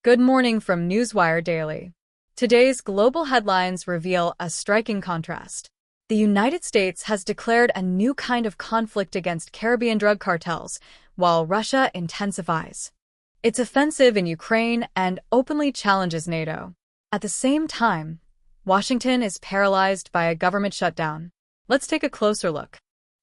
Good morning from Newswire Daily. Today's global headlines reveal a striking contrast. The United States has declared a new kind of conflict against Caribbean drug cartels, while Russia intensifies its offensive in Ukraine and openly challenges NATO. At the same time, Washington is paralyzed by a government shutdown. Let's take a closer look.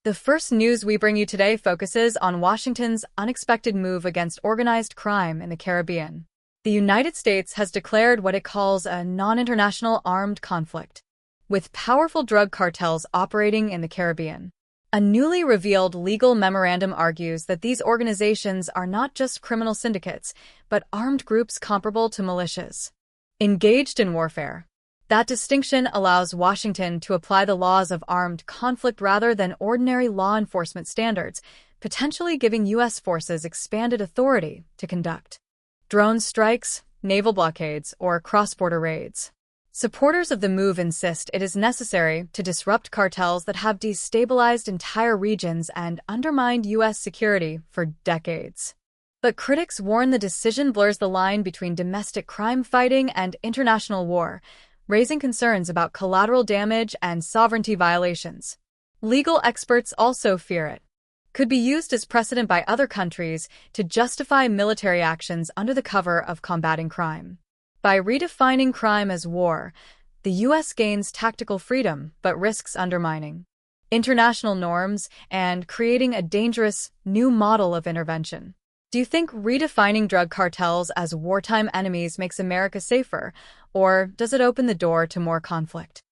The first news we bring you today focuses on Washington's unexpected move against organized crime in the Caribbean. The United States has declared what it calls a non-international armed conflict, with powerful drug cartels operating in the Caribbean. A newly revealed legal memorandum argues that these organizations are not just criminal syndicates, but armed groups comparable to militias engaged in warfare. That distinction allows Washington to apply the laws of armed conflict rather than ordinary law enforcement standards, potentially giving U.S. forces expanded authority to conduct drone strikes, naval blockades, or cross-border raids. Supporters of the move insist it is necessary to disrupt cartels that have destabilized entire regions and undermined U.S. security for decades. But critics warn the decision blurs the line between domestic crime fighting and international war, raising concerns about collateral damage and sovereignty violations. Legal experts also fear it could be used as precedent by other countries to justify military actions under the cover of combating crime. By redefining crime as war, the U.S. gains tactical freedom but risks undermining international norms and creating a dangerous new model of intervention. Do you think redefining drug cartels as wartime enemies makes America safer, or does it open the door to more conflict?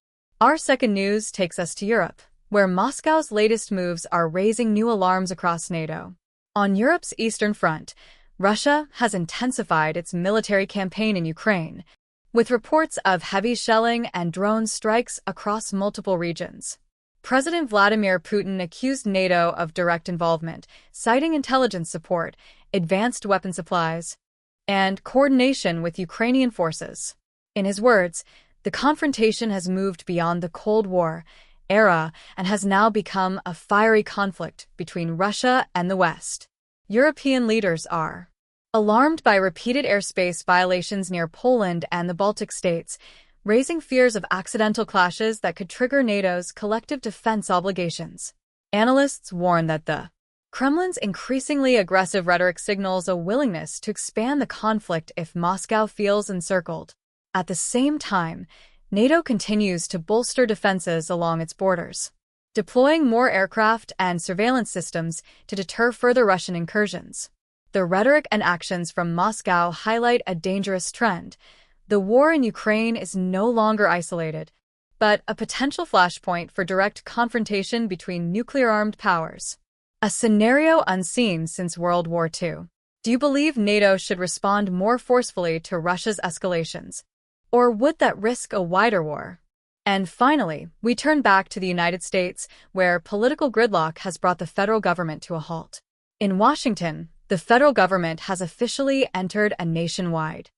Our second news takes us to Europe, where Moscow's latest moves are raising new alarms across NATO. On Europe's eastern front, Russia has intensified its military campaign in Ukraine, with reports of heavy shelling and drone strikes across multiple regions. President Vladimir Putin accused NATO of direct involvement, citing intelligence support, advanced weapon supplies, and coordination with Ukrainian forces. In his words, the confrontation has moved beyond the Cold War era and has now become a fiery conflict between Russia and the West. European leaders are alarmed by repeated airspace violations near Poland and the Baltic states, raising fears of accidental clashes that could trigger NATO's collective defense obligations. Analysts warn that the Kremlin's increasingly aggressive rhetoric signals a willingness to expand the conflict if Moscow feels encircled. At the same time, NATO continues to bolster defenses along its borders, deploying more aircraft and surveillance systems to deter further Russian incursions. The rhetoric and actions from Moscow highlight a dangerous trend. The war in Ukraine is no longer isolated, but a potential flashpoint for direct confrontation between nuclear-armed powers, a scenario unseen since World War II. Do you believe NATO should respond more forcefully to Russia's escalations? Or would that risk a wider war? And finally, we turn back to the United States, where political gridlock has brought the federal government to a halt. In Washington, the federal government has officially entered a nationwide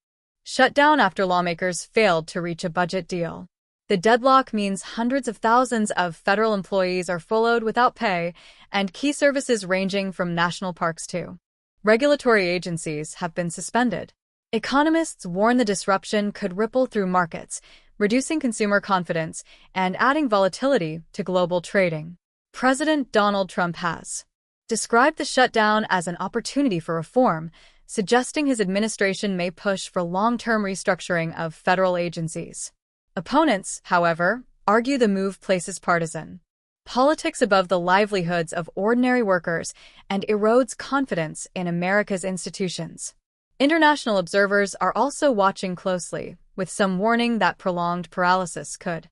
shutdown after lawmakers failed to reach a budget deal. The deadlock means hundreds of thousands of federal employees are furloughed without pay, and key services ranging from national parks to regulatory agencies have been suspended. Economists warn the disruption could ripple through markets, reducing consumer confidence and adding volatility to global trading. President Donald Trump has described the shutdown as an opportunity for reform, suggesting his administration may push for long-term restructuring of federal agencies. Opponents, however, argue the move places partisan politics above the livelihoods of ordinary workers and erodes confidence in America's institutions. International observers are also watching closely, with some warning that prolonged paralysis could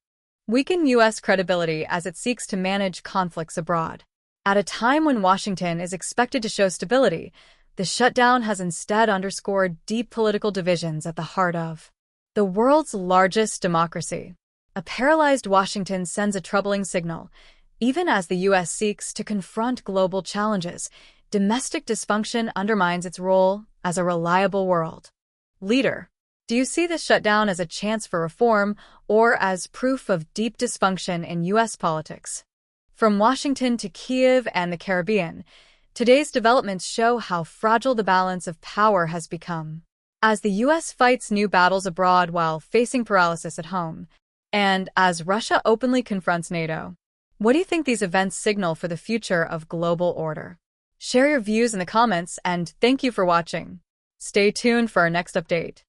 weaken U.S. credibility as it seeks to manage conflicts abroad. At a time when Washington is expected to show stability, the shutdown has instead underscored deep political divisions at the heart of the world's largest democracy. A paralyzed Washington sends a troubling signal. Even as the U.S. seeks to confront global challenges, domestic dysfunction undermines its role as a reliable world leader. Do you see this shutdown as a chance for reform or as proof of deep dysfunction in U.S. politics? From Washington to Kyiv and the Caribbean, today's developments show how fragile the balance of power has become. As the US fights new battles abroad while facing paralysis at home, and as Russia openly confronts NATO. What do you think these events signal for the future of global order? Share your views in the comments, and thank you for watching. Stay tuned for our next update.